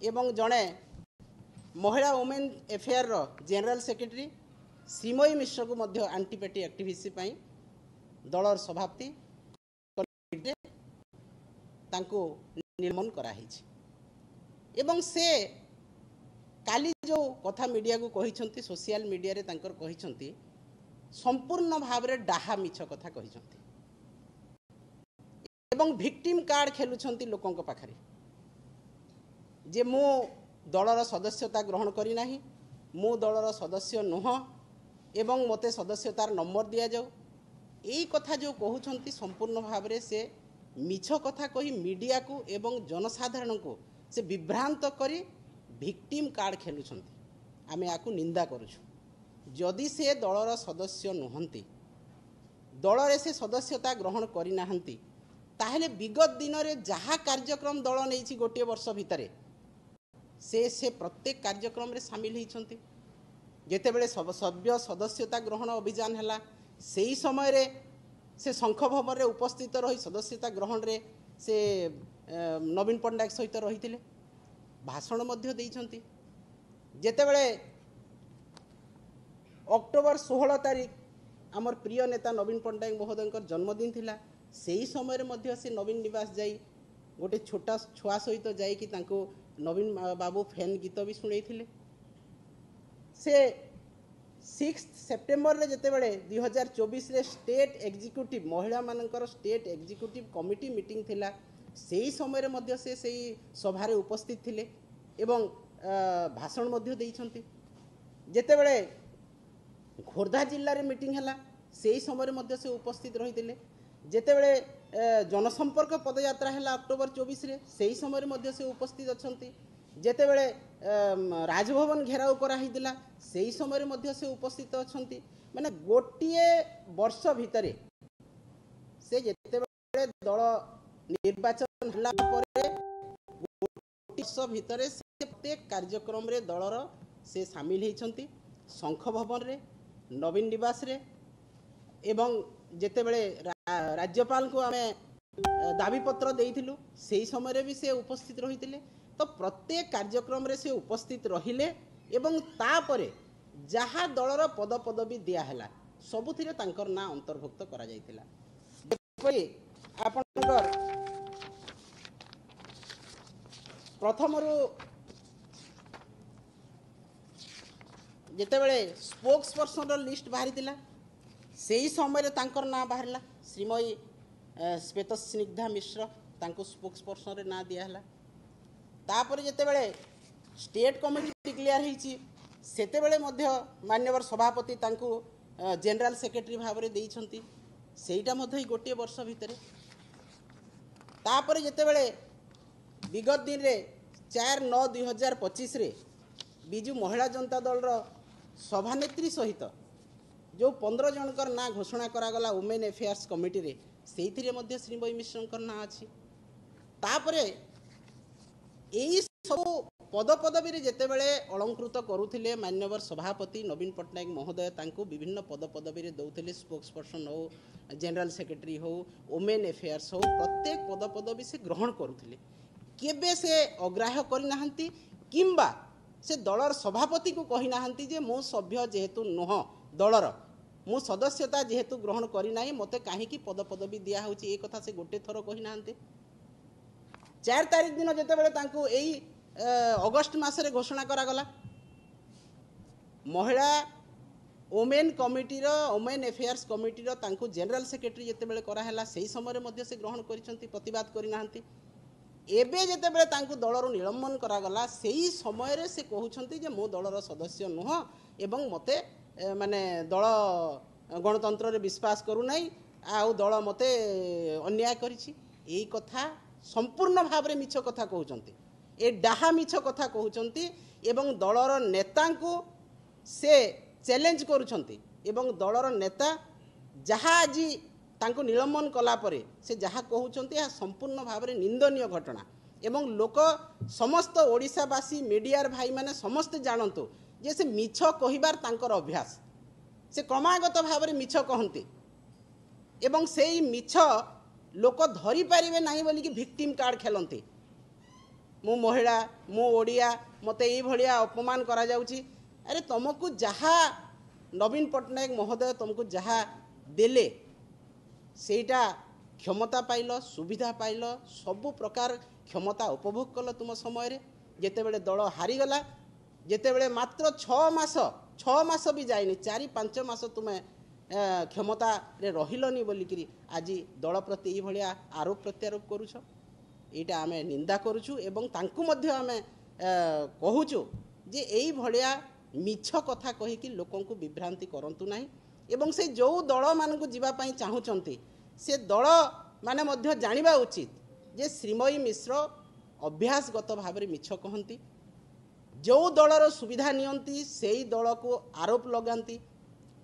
एवं जड़े महिला वुमेन एफेयर रो जनरल सेक्रेटरी श्रीमयी मिश्र को मध्य एंटीपार्टी एक्टिविस्ट दलर सभापति निर्मन कराई एवं से काली जो कथा मीडिया को कही सोशल मीडिया रे तांकर कही संपूर्ण भाव रे डाहा मिछ कथा कही एवं विक्टिम कार्ड खेलुछंती लोकों पाखरे जे मु दलर सदस्यता ग्रहण करी नाही मु दलर सदस्य नुह एवं मते सदस्यतार नंबर दिया जाऊ यही कथा जो कहउछंती संपूर्ण भाव रे से मिछ कथा कही मीडिया को एवं जनसाधारण को से विभ्रांत करी विक्टिम कार्ड खेलुछंती आमे आकु निंदा करूछु जदि से दलर सदस्य नुहंती दलरे से सदस्यता ग्रहण करी नाहंती ताहले विगत दिन में जहाँ कार्यक्रम दल नहीं गोटे वर्ष भितर से प्रत्येक कार्यक्रम रे सामिल होती जितेबले सभ्य सदस्यता ग्रहण अभियान है से ही समय रे से शंख भवन रे उपस्थित रही सदस्यता ग्रहण रे से नवीन पट्टनायक सहित रही भाषण जितेबले अक्टोबर 16 तारीख आमर प्रिय नेता नवीन पट्टनायक महोदय जन्मदिन थिला से ही समय मध्य से नवीन निवास जाई गोटे छोटा छुआ सहित जाइकी तांको नवीन बाबू फैन गीत भी शुणई से 6 सेप्टेम्बर रे जेतेबेले 2024 रे स्टेट एग्जीक्यूटिव महिला मानकर स्टेट एग्जीक्यूटिव कमिटी मीटिंग थिला से ही समय मध्य से सभारे उपस्थित थिले एवं भाषण मध्य देइछंती जेतेबेले खोर्धा जिल्ला रे मीटिंग हला से ही समय मध्य से उपस्थित रहिथिले जेतेबेले जनसंपर्क पदयात्रा है अक्टोबर 24 रे से ही समय मध्य से उपस्थित अछंती जेतेबेले राजभवन घेराव कराइला से ही समय मध्य से उपस्थित अछंती माने गोटिए वर्ष भितरे से जेतेबेले दल निर्वाचन हला परे वर्ष भितरे से प्रत्येक कार्यक्रम रे दलर से सामिल होइछंती शंख भवन रे नवीन निवास रे एवं जेतेबेले राज्यपाल को आमे दाबीपत्र देइथिलु से समय भी से उपस्थित रही तो प्रत्येक कार्यक्रम रे से उपस्थित रहिले एवं तापरे जहाँ दलर पद पदवी दियाहला सबुथिरे तांकर ना अंतर्भुक्त करा जाइतिला आपनकर प्रथमरु जेतेबेले स्पोक्स पर्सन लिस्ट बाहरी थिला से ही समय तांकर ना बाहरला श्रीमयी श्वेतस्निग्धा मिश्र तांको स्पोक्स पर्सन रे ना दियाहला तापर जेतेबेले स्टेट कमिटी डिक्लेयर होईची सेतेबेले मध्य मान्यवर सभापति तांको जनरल सेक्रेटरी भाव रे देइछंती सेईटा मध्य गोटे वर्ष भितर तापर जेतेबेले विगत दिन रे 4/9/2025 रे बिजू महिला जनता दल रो सभानेत्री सहित जो 15 जनकर ना घोषणा करागला वुमेन एफेयर्स कमिटी रे सेइथिरे मध्य श्रीमयी मिश्रंकर ना अछि तापरे एई सब पद पदवी रे जेतेबेले अलंकृत करूथिले मान्यवर सभापति नवीन पट्टनायक महोदय तांको विभिन्न पद पदवी रे दउथिले स्पोक्स पर्सन हो जनरल सेक्रेटरी हो वुमेन एफेयर्स हो प्रत्येक पद पदवी से ग्रहण करूथिले केबे से अग्राह्य करि नाहंती किंबा से दलर सभापति को कहि नाहंती जे मो सभ्य जेहेतु नुह दलर मु सदस्यता जेहेतु ग्रहण करी नाही मते काहे की पद पदवी दिया होची ए कथा से गोटे थरो कहि नाहंती 4 तारीख दिन जेतेबेले तांको एई अगस्त मासरे घोषणा करागला महिला वुमेन कमिटी रो वुमेन एफेयर्स कमिटी रो तांको जनरल सेक्रेटरी जेतेबेले करा हला सेही समय मध्य से ग्रहण करिसंती प्रतिवाद करि नाहंती एबे जेतेबेले तांको दलरो निलंबन करागला सेही समय रे से कहउछंती जे मो दलरो सदस्य नुह एवं मते माने दल गणतंत्र रे विश्वास करू नाही आउ दल मते अन्याय करिछि एई कथा संपूर्ण भाव रे मिछ कथा कहउछंती ए डाहा मिछ कथा कहउछंती एवं दलर नेता को से चैलेंज करूछंती एवं दलर नेता जहाँ आज तांको निलंबन कला परे से जहाँ कहउछंती या संपूर्ण भाव रे निंदनीय घटना एवं लोक समस्त ओडिशावासी मीडिया भाई माने समस्त जानतु जे से मिछ कहिबार तांकर अभ्यास से क्रमागत भाव रे मिछ कहंती एवं सेई मिछ लोक धरी पारिबे नाही बोली कि विक्टिम कार्ड खेलंती मु महिला मु ओडिया मते एई भलिया अपमान करा जाउची। अरे तुमको जहा नवीन पट्टनायक महोदय तुमको जहा देले सेटा क्षमता पाइल सुविधा पाइल सबु प्रकार क्षमता उपभोग कल तुम समय जेतेबेले दल हारीगला जेतेबेले मात्र 6 मास भी जाइनि 4-5 मास तुम्हें क्षमता रे रहिलनी बोलिकी आज दल प्रति ये भलिया आरोप प्रत्यारोप करुछ। एटा आमे निंदा करुछु एवं तांकु मध्य आमे कहूचु जे एई भलिया मिछ कथा कहिकी लोकन को विभ्रांति करंतु नाही एवं से जो दल मानकु जीवा पई चाहुचंती से दल माने मध्य जानिबा उचित जे श्रीमयी मिश्र अभ्यासगत भाव में मिछ कहती जो दलर सुविधा नियंती सेई दल को आरोप लगाती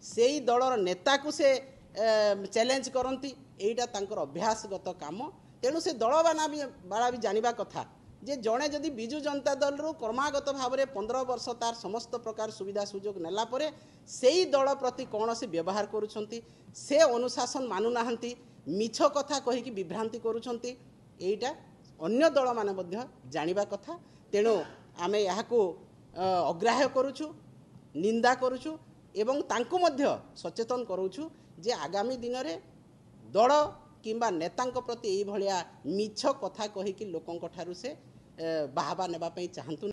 सेई दलर नेता को से चैलेंज करती एटा तांकर अभ्यासगत काम। तेणु से दल बाला भी जानिबा कथा जे जड़े जदि बिजु जनता दल रु क्रमागत भाव में 15 वर्ष तार समस्त प्रकार सुविधा सुजोग नेला परे सेई दल प्रति कौन से व्यवहार करुछंती से अनुशासन मानु नाहंती मिछ कथा कहिकी विभ्रांति करुछंती एटा अन्य दल माने मध्य जानिबा कथा। तेणु आमे याहाकू अग्राह्य करुछु निंदा करुछु एवं तांकु मध्य सचेतन करुछु जे आगामी दिन रे दल किंबा नेतांक प्रति एई भलिया मिछ कथा कहिकी लोकंक ठारू से बाहबा नेबा पई चाहंतु।